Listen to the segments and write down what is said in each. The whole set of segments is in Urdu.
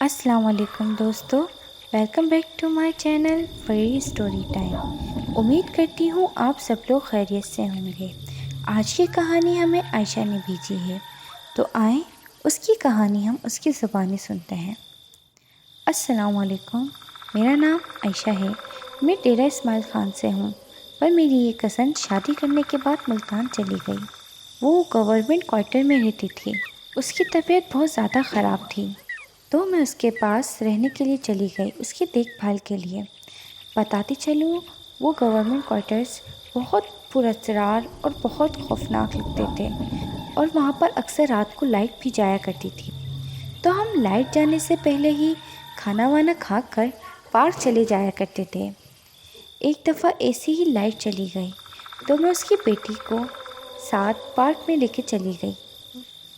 السلام علیکم دوستو، welcome back to my channel fairy story time. امید کرتی ہوں آپ سب لوگ خیریت سے ہوں گے۔ آج کی کہانی ہمیں عائشہ نے بھیجی ہے، تو آئیں اس کی کہانی ہم اس کی زبانی سنتے ہیں۔ السلام علیکم، میرا نام عائشہ ہے۔ میں ڈیرہ اسماعیل خان سے ہوں، پر میری یہ کزن شادی کرنے کے بعد ملتان چلی گئی۔ وہ گورنمنٹ کوارٹر میں رہتی تھی۔ اس کی طبیعت بہت زیادہ خراب تھی، تو میں اس کے پاس رہنے کے لیے چلی گئی، اس کی دیکھ بھال کے لیے۔ بتاتی چلوں، وہ گورنمنٹ کوارٹرز بہت پراسرار اور بہت خوفناک لگتے تھے، اور وہاں پر اکثر رات کو لائٹ بھی جایا کرتی تھی۔ تو ہم لائٹ جانے سے پہلے ہی کھانا وانا کھا کر پارک چلے جایا کرتے تھے۔ ایک دفعہ ایسی ہی لائٹ چلی گئی، تو میں اس کی بیٹی کو ساتھ پارک میں لے کے چلی گئی۔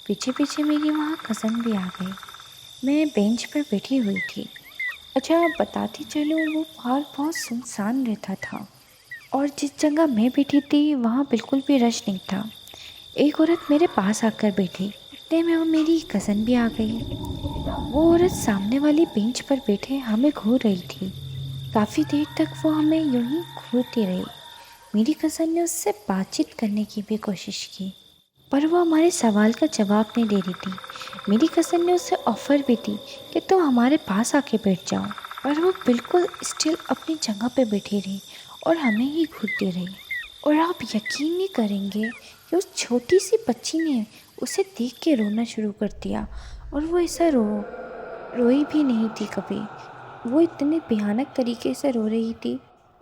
پیچھے پیچھے میری وہاں کزن بھی آ گئی۔ میں بینچ پر بیٹھی ہوئی تھی۔ اچھا بتاتی چلوں، وہ پارک بہت سنسان رہتا تھا، اور جس جگہ میں بیٹھی تھی وہاں بالکل بھی رش نہیں تھا۔ ایک عورت میرے پاس آ کر بیٹھی، اتنے میں وہ میری کزن بھی آ گئی۔ وہ عورت سامنے والی بینچ پر بیٹھے ہمیں گھور رہی تھی۔ کافی دیر تک وہ ہمیں یوں ہی گھورتی رہی۔ میری کزن نے اس سے بات چیت کرنے کی بھی کوشش کی، پر وہ ہمارے سوال کا جواب نہیں دے رہی تھی۔ میری کزن نے اسے آفر بھی دی کہ تم ہمارے پاس آ کے بیٹھ جاؤ، پر وہ بالکل اسٹل اپنی جگہ پہ بیٹھی رہی اور ہمیں ہی گھورتی رہی۔ اور آپ یقین نہیں کریں گے کہ اس چھوٹی سی بچی نے اسے دیکھ کے رونا شروع کر دیا، اور وہ ایسا روئی بھی نہیں تھی کبھی۔ وہ اتنے بھیانک طریقے سے رو رہی تھی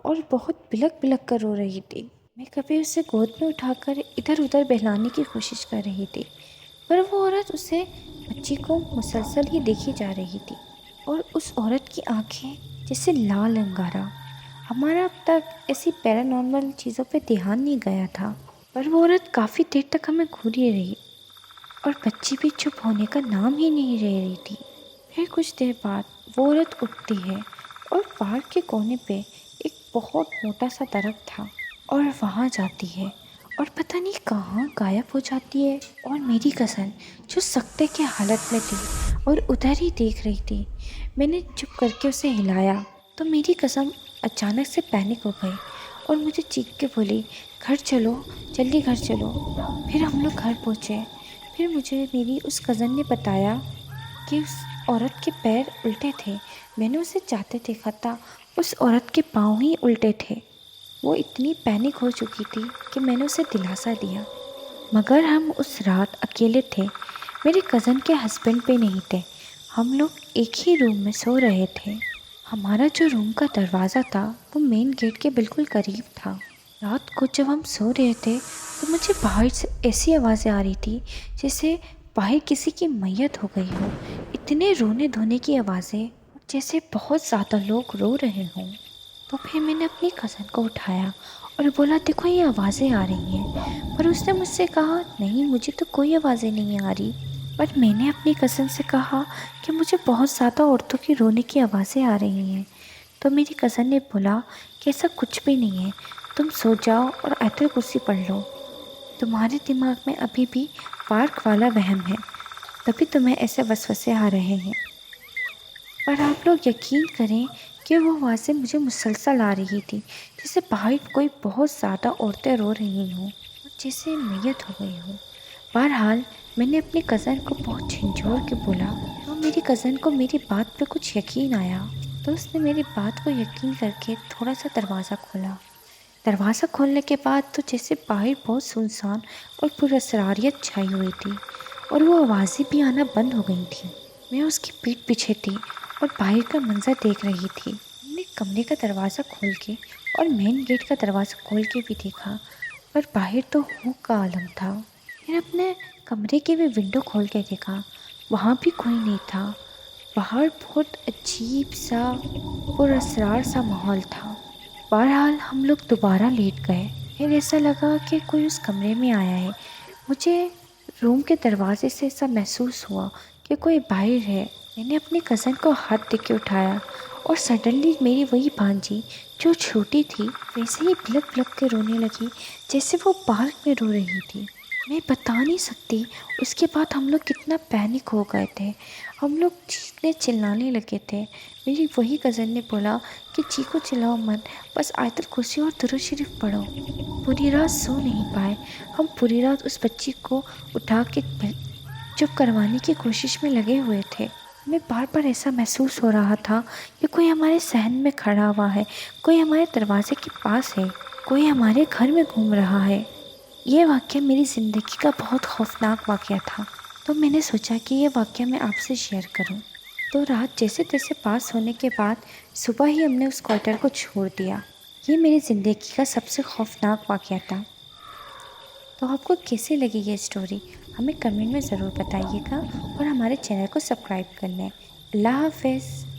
اور بہت بلک بلک کر رو رہی تھی۔ میں کبھی اسے گود میں اٹھا کر ادھر ادھر بہلانے کی کوشش کر رہی تھی، پر وہ عورت اسے بچی کو مسلسل ہی دیکھی جا رہی تھی، اور اس عورت کی آنکھیں جیسے لال انگارہ۔ ہمارا اب تک ایسی پیرانارمل چیزوں پہ دھیان نہیں گیا تھا، پر وہ عورت کافی دیر تک ہمیں گھوری رہی، اور بچی بھی چپ ہونے کا نام ہی نہیں لے رہی تھی۔ پھر کچھ دیر بعد وہ عورت اٹھتی ہے، اور پارک کے کونے پہ ایک بہت موٹا سا درخت تھا، اور وہاں جاتی ہے، اور پتہ نہیں کہاں غائب ہو جاتی ہے۔ اور میری کزن جو سکتے کے حالت میں تھی اور ادھر ہی دیکھ رہی تھی، میں نے چپ کر کے اسے ہلایا، تو میری کزن اچانک سے پینک ہو گئی اور مجھے چیخ کے بولی، گھر چلو، جلدی گھر چلو۔ پھر ہم لوگ گھر پہنچے۔ پھر مجھے میری اس کزن نے بتایا کہ اس عورت کے پیر الٹے تھے۔ میں نے اسے جاتے دیکھا تھا، اس عورت کے پاؤں ہی الٹے تھے۔ وہ اتنی پینک ہو چکی تھی کہ میں نے اسے دلاسا دیا، مگر ہم اس رات اکیلے تھے۔ میرے کزن کے ہسبینڈ بھی نہیں تھے۔ ہم لوگ ایک ہی روم میں سو رہے تھے۔ ہمارا جو روم کا دروازہ تھا وہ مین گیٹ کے بالکل قریب تھا۔ رات کو جب ہم سو رہے تھے تو مجھے باہر سے ایسی آوازیں آ رہی تھی جیسے باہر کسی کی میت ہو گئی ہو۔ اتنے رونے دھونے کی آوازیں، جیسے بہت زیادہ لوگ رو رہے ہوں۔ تو پھر میں نے اپنی کزن کو اٹھایا اور بولا، دیکھو یہ آوازیں آ رہی ہیں، پر اس نے مجھ سے کہا، نہیں مجھے تو کوئی آوازیں نہیں آ رہی۔ پر میں نے اپنی کزن سے کہا کہ مجھے بہت زیادہ عورتوں کی رونے کی آوازیں آ رہی ہیں۔ تو میری کزن نے بولا کہ ایسا کچھ بھی نہیں ہے، تم سو جاؤ اور آیت الکرسی پڑھ لو، تمہارے دماغ میں ابھی بھی پارک والا وہم ہے، تبھی تمہیں ایسے وسوسے آ رہے ہیں۔ پر آپ لوگ یقین کریں کہ وہ آوازیں مجھے مسلسل آ رہی تھی، جیسے باہر کوئی بہت زیادہ عورتیں رو رہی ہوں، جیسے میت ہو گئی ہو۔ بہرحال میں نے اپنی کزن کو بہت جھنجھوڑ کے بولا، تو میری کزن کو میری بات پہ کچھ یقین آیا، تو اس نے میری بات کو یقین کر کے تھوڑا سا دروازہ کھولا۔ دروازہ کھولنے کے بعد تو جیسے باہر بہت سنسان اور پراسراریت چھائی ہوئی تھی، اور وہ آوازیں بھی آنا بند ہو گئی تھیں۔ میں اس کی پیٹھ پیچھے تھی اور باہر کا منظر دیکھ رہی تھی۔ ہم نے کمرے کا دروازہ کھول کے اور مین گیٹ کا دروازہ کھول کے بھی دیکھا، پر باہر تو ہوک کا عالم تھا۔ پھر اپنے کمرے کے بھی ونڈو کھول کے دیکھا، وہاں بھی کوئی نہیں تھا۔ باہر بہت عجیب سا پراسرار سا ماحول تھا۔ بہرحال ہم لوگ دوبارہ لیٹ گئے۔ پھر ایسا لگا کہ کوئی اس کمرے میں آیا ہے۔ مجھے روم کے دروازے سے ایسا محسوس ہوا کہ کوئی باہر ہے۔ میں نے اپنی کزن کو ہاتھ دے کے اٹھایا، اور سڈنلی میری وہی بھانجی جو چھوٹی تھی ویسے ہی بلک بلک کے رونے لگی جیسے وہ پارک میں رو رہی تھی۔ میں بتا نہیں سکتی اس کے بعد ہم لوگ کتنا پینک ہو گئے تھے، ہم لوگ چیخنے چلانے لگے تھے۔ میری وہی کزن نے بولا کہ چیخو چلاؤ مت، بس آیت الکرسی اور درود شریف پڑھو۔ پوری رات سو نہیں پائے، ہم پوری رات اس بچی کو اٹھا کے چپ کروانے کی کوشش میں لگے ہوئے تھے۔ ہمیں بار بار ایسا محسوس ہو رہا تھا کہ کوئی ہمارے صحن میں کھڑا ہوا ہے، کوئی ہمارے دروازے کے پاس ہے، کوئی ہمارے گھر میں گھوم رہا ہے۔ یہ واقعہ میری زندگی کا بہت خوفناک واقعہ تھا، تو میں نے سوچا کہ یہ واقعہ میں آپ سے شیئر کروں۔ تو رات جیسے تیسے پاس ہونے کے بعد صبح ہی ہم نے اس کوارٹر کو چھوڑ دیا۔ یہ میری زندگی کا سب سے خوفناک واقعہ تھا۔ تو آپ کو کیسی لگی یہ اسٹوری؟ ہمیں کمنٹ میں ضرور بتائیے گا اور ہمارے چینل کو سبسکرائب کر لیں۔ اللہ حافظ۔